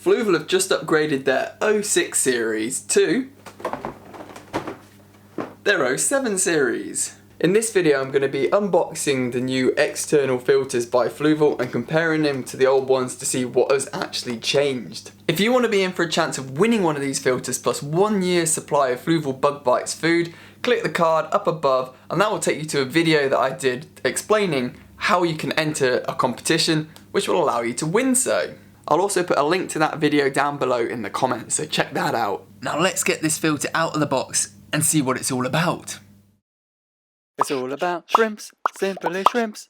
Fluval have just upgraded their 06 series to their 07 series. In this video I'm going to be unboxing the new external filters by Fluval and comparing them to the old ones to see what has actually changed. If you want to be in for a chance of winning one of these filters plus 1 year's supply of Fluval Bug Bites food, click the card up above and that will take you to a video that I did explaining how you can enter a competition which will allow you to win so. I'll also put a link to that video down below in the comments, so check that out. Now let's get this filter out of the box and see what it's all about. It's all about shrimps, simply shrimps.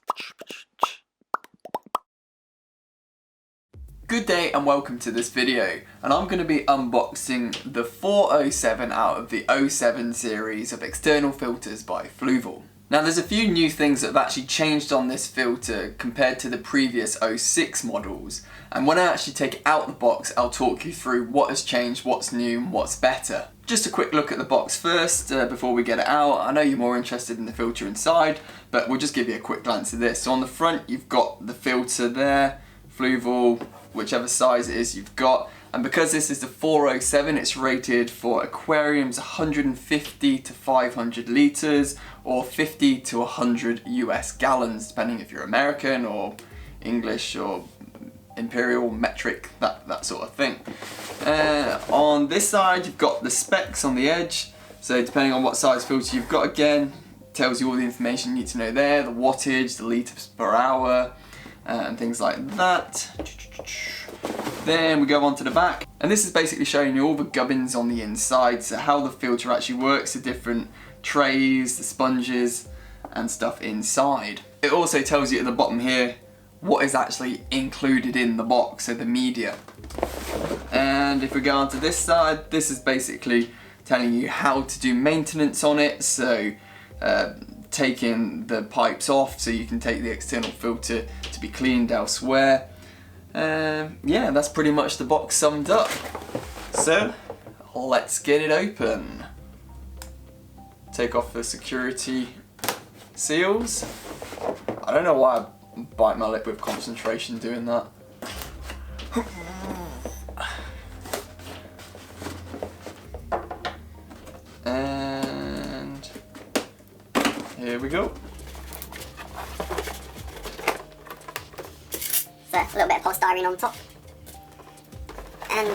Good day and welcome to this video, and I'm going to be unboxing the 407 out of the 07 series of external filters by Fluval. Now there's a few new things that have actually changed on this filter compared to the previous 06 models, and when I actually take it out the box I'll talk you through what has changed, what's new and what's better. Just a quick look at the box first before we get it out. I know you're more interested in the filter inside, but we'll just give you a quick glance at this. So on the front you've got the filter there, Fluval, whichever size it is you've got. And because this is the 407, it's rated for aquariums 150 to 500 litres or 50 to 100 US gallons, depending if you're American or English or imperial, metric, that sort of thing. On this side, you've got the specs on the edge. So depending on what size filter you've got, again, tells you all the information you need to know there, the wattage, the litres per hour, and things like that. Then we go on to the back, and this is basically showing you all the gubbins on the inside, so how the filter actually works, the different trays, the sponges and stuff inside. It also tells you at the bottom here what is actually included in the box, so the media. And if we go on to this side, this is basically telling you how to do maintenance on it, so taking the pipes off so you can take the external filter to be cleaned elsewhere. Yeah, that's pretty much the box summed up. So, let's get it open. Take off the security seals. I don't know why I bite my lip with concentration doing that. And here we go. A little bit of polystyrene on top, and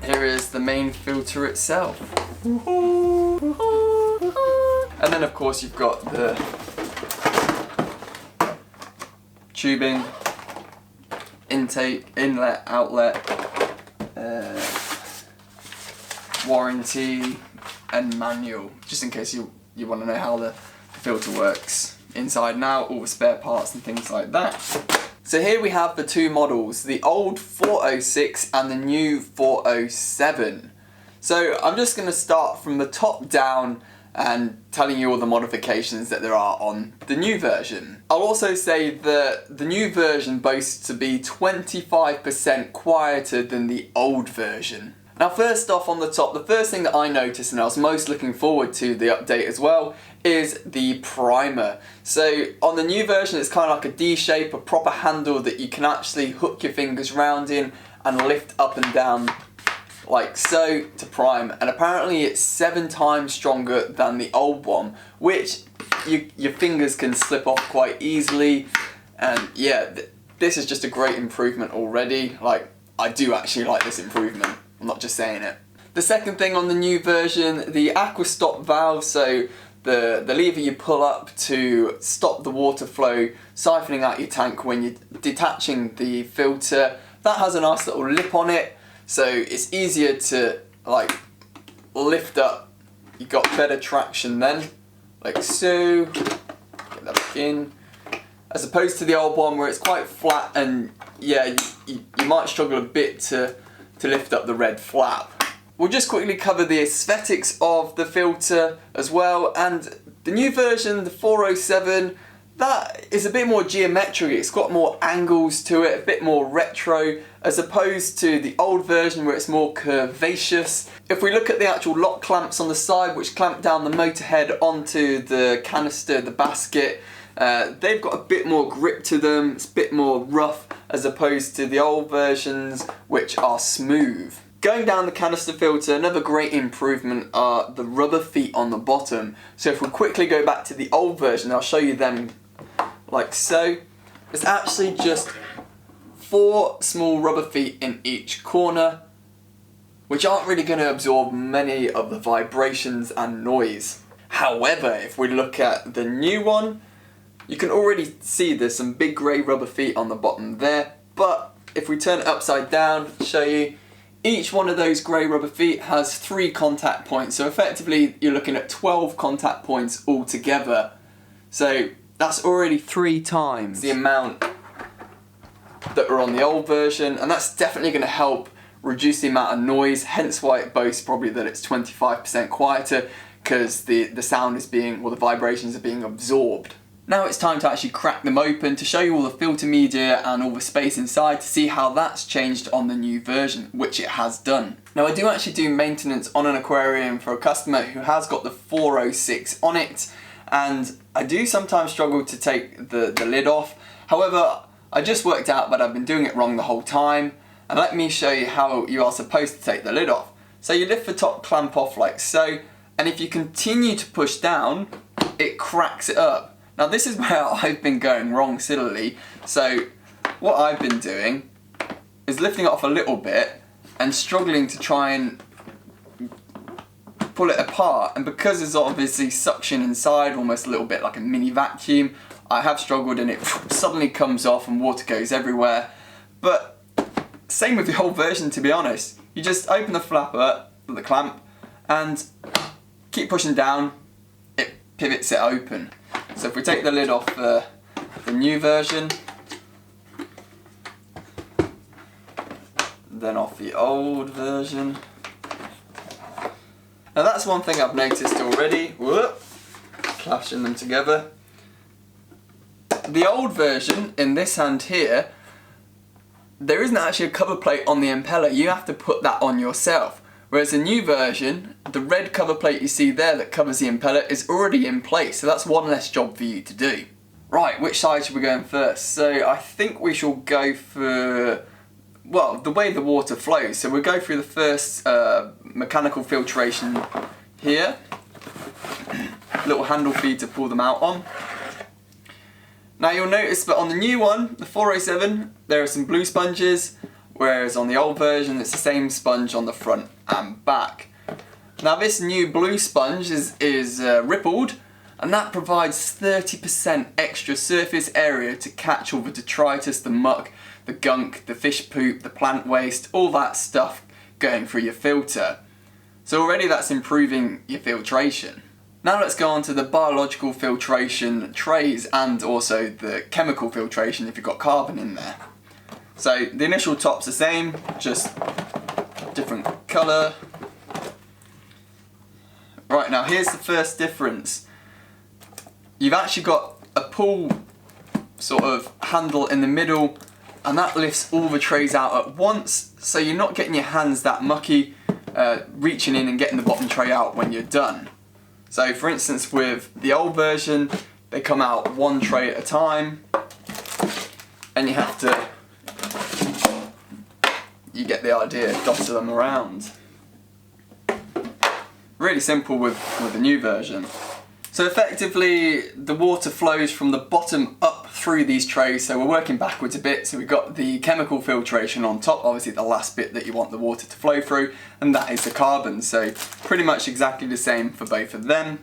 here is the main filter itself. And then of course you've got the tubing, intake, inlet, outlet, warranty and manual, just in case you want to know how the filter works inside and out, all the spare parts and things like that. So here we have the two models, the old 406 and the new 407. So I'm just going to start from the top down and telling you all the modifications that there are on the new version. I'll also say that the new version boasts to be 25% quieter than the old version. Now first off on the top, the first thing that I noticed, and I was most looking forward to the update as well, is the primer. So on the new version it's kind of like a D shape, a proper handle that you can actually hook your fingers round in and lift up and down like so to prime, and apparently it's 7 times stronger than the old one, which your fingers can slip off quite easily, and yeah, this is just a great improvement already. Like, I do actually like this improvement, I'm not just saying it. The second thing on the new version, the aqua stop valve, so the lever you pull up to stop the water flow siphoning out your tank when you're detaching the filter, that has a nice little lip on it, so it's easier to like lift up. You got better traction then, like so. Get that back in. As opposed to the old one where it's quite flat, and yeah, you might struggle a bit to lift up the red flap. We'll just quickly cover the aesthetics of the filter as well, and the new version, the 407, that is a bit more geometric. It's got more angles to it, a bit more retro, as opposed to the old version where it's more curvaceous. If we look at the actual lock clamps on the side, which clamp down the motor head onto the canister, the basket, they've got a bit more grip to them, it's a bit more rough, as opposed to the old versions which are smooth. Going down the canister filter, another great improvement are the rubber feet on the bottom. So if we quickly go back to the old version, I'll show you them like so. It's actually just 4 small rubber feet in each corner, which aren't really going to absorb many of the vibrations and noise. However, if we look at the new one, you can already see there's some big grey rubber feet on the bottom there, but if we turn it upside down, show you, each one of those grey rubber feet has 3 contact points, so effectively you're looking at 12 contact points altogether. So that's already 3 times the amount that are on the old version, and that's definitely going to help reduce the amount of noise, hence why it boasts probably that it's 25% quieter, because the sound is being, or the vibrations are being absorbed. Now it's time to actually crack them open to show you all the filter media and all the space inside to see how that's changed on the new version, which it has done. Now I do actually do maintenance on an aquarium for a customer who has got the 406 on it, and I do sometimes struggle to take the lid off. However, I just worked out that I've been doing it wrong the whole time, and let me show you how you are supposed to take the lid off. So you lift the top clamp off like so, and if you continue to push down, it cracks it up. Now this is where I've been going wrong sillily. So what I've been doing is lifting it off a little bit and struggling to try and pull it apart, and because there's obviously suction inside, almost a little bit like a mini vacuum, I have struggled and it suddenly comes off and water goes everywhere. But same with the whole version, to be honest. You just open the flapper with the clamp and keep pushing down, it pivots it open. So if we take the lid off the new version, then off the old version. Now that's one thing I've noticed already. Whoop, clashing them together. The old version, in this hand here, there isn't actually a cover plate on the impeller. You have to put that on yourself. Whereas the new version, the red cover plate you see there that covers the impeller is already in place, so that's one less job for you to do. Right, which side should we go in first? So I think we shall go for, well, the way the water flows. So we'll go through the first mechanical filtration here. Little handle feed to pull them out on. Now you'll notice that on the new one, the 407, there are some blue sponges, whereas on the old version it's the same sponge on the front and back. Now this new blue sponge is rippled, and that provides 30% extra surface area to catch all the detritus, the muck, the gunk, the fish poop, the plant waste, all that stuff going through your filter. So already that's improving your filtration. Now let's go on to the biological filtration trays and also the chemical filtration if you've got carbon in there. So the initial top's the same, just different colour. Right, now here's the first difference. You've actually got a pull sort of handle in the middle, and that lifts all the trays out at once, so you're not getting your hands that mucky reaching in and getting the bottom tray out when you're done. So for instance with the old version, they come out one tray at a time, and you have to, you get the idea, dot them around. Really simple with the new version. So effectively the water flows from the bottom up through these trays, so we're working backwards a bit. So we've got the chemical filtration on top, obviously the last bit that you want the water to flow through, and that is the carbon. So pretty much exactly the same for both of them.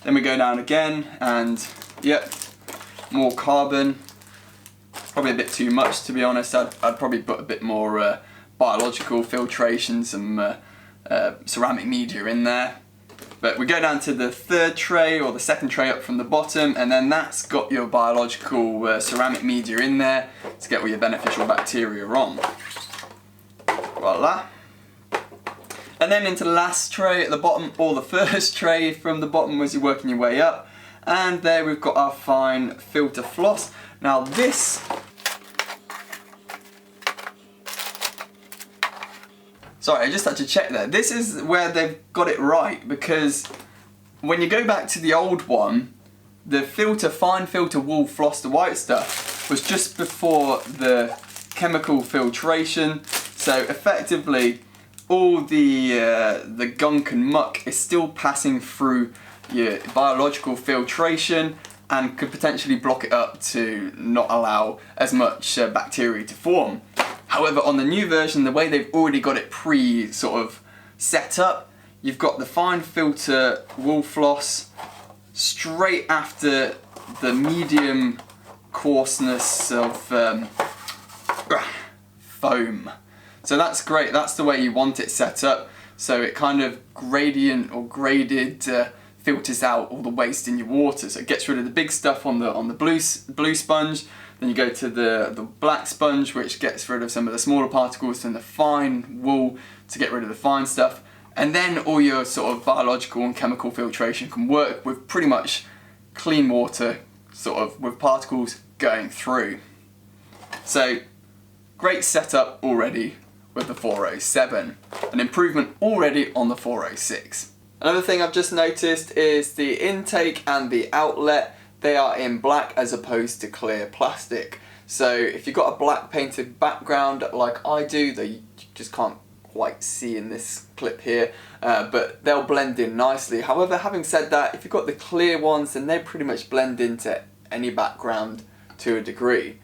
Then we go down again and yep, more carbon. Probably a bit too much, to be honest. I'd probably put a bit more biological filtration, some ceramic media in there. But we go down to the third tray, or the second tray up from the bottom, and then that's got your biological ceramic media in there to get all your beneficial bacteria on. Voila. And then into the last tray at the bottom, or the first tray from the bottom as you're working your way up. And there we've got our fine filter floss. Now this, sorry, I just had to check there. This is where they've got it right, because when you go back to the old one, the fine filter will floss the white stuff. was just before the chemical filtration. So effectively, all the gunk and muck is still passing through your biological filtration and could potentially block it up to not allow as much bacteria to form. However, on the new version, the way they've already got it sort of set up, you've got the fine filter wool floss straight after the medium coarseness of foam. So that's great, that's the way you want it set up. So it kind of graded filters out all the waste in your water. So it gets rid of the big stuff on the blue sponge. Then you go to the black sponge, which gets rid of some of the smaller particles, and the fine wool to get rid of the fine stuff. And then all your sort of biological and chemical filtration can work with pretty much clean water, sort of with particles going through. So great setup already with the 407. An improvement already on the 406. Another thing I've just noticed is the intake and the outlet, they are in black as opposed to clear plastic. So if you've got a black painted background like I do, that you just can't quite see in this clip here, but they'll blend in nicely. However, having said that, if you've got the clear ones, then they pretty much blend into any background to a degree.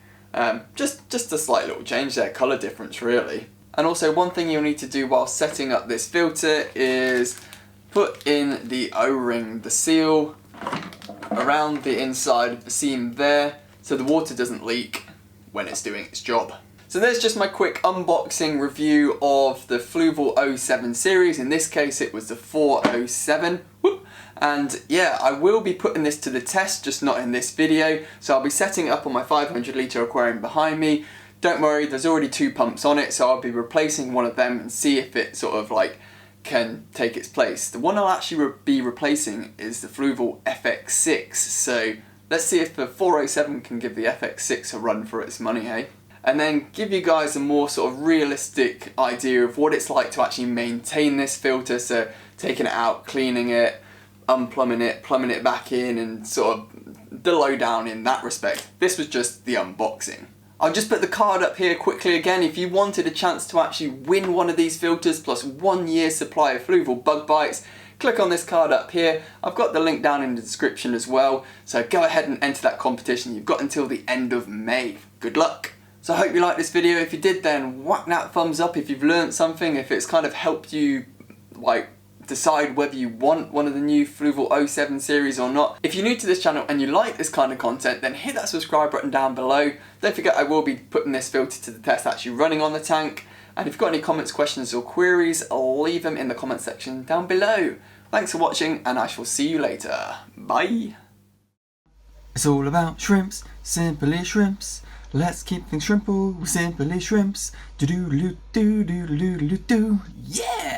Just a slight little change there, colour difference really. And also one thing you'll need to do while setting up this filter is put in the O-ring, the seal, around the inside of the seam there, so the water doesn't leak when it's doing its job. So there's just my quick unboxing review of the Fluval 07 series. In this case it was the 407. Whoop. And yeah, I will be putting this to the test, just not in this video. So I'll be setting it up on my 500 litre aquarium behind me. Don't worry, there's already 2 pumps on it, so I'll be replacing one of them and see if it sort of like can take its place. The one I'll actually be replacing is the Fluval FX6. So let's see if the 407 can give the FX6 a run for its money, eh? And then give you guys a more sort of realistic idea of what it's like to actually maintain this filter. So taking it out, cleaning it, unplumbing it, plumbing it back in, and sort of the lowdown in that respect. This was just the unboxing. I'll just put the card up here quickly again. If you wanted a chance to actually win one of these filters plus 1 year's supply of Fluval bug bites, click on this card up here. I've got the link down in the description as well. So go ahead and enter that competition. You've got until the end of May. Good luck. So I hope you liked this video. If you did, then whack that thumbs up if you've learned something, if it's kind of helped you like decide whether you want one of the new Fluval 07 series or not. If you're new to this channel and you like this kind of content, then hit that subscribe button down below. Don't forget I will be putting this filter to the test actually running on the tank. And if you've got any comments, questions or queries, leave them in the comment section down below. Thanks for watching and I shall see you later. Bye! It's all about shrimps, simply shrimps. Let's keep things shrimple with simply shrimps. Do do do do do do do do. Yeah!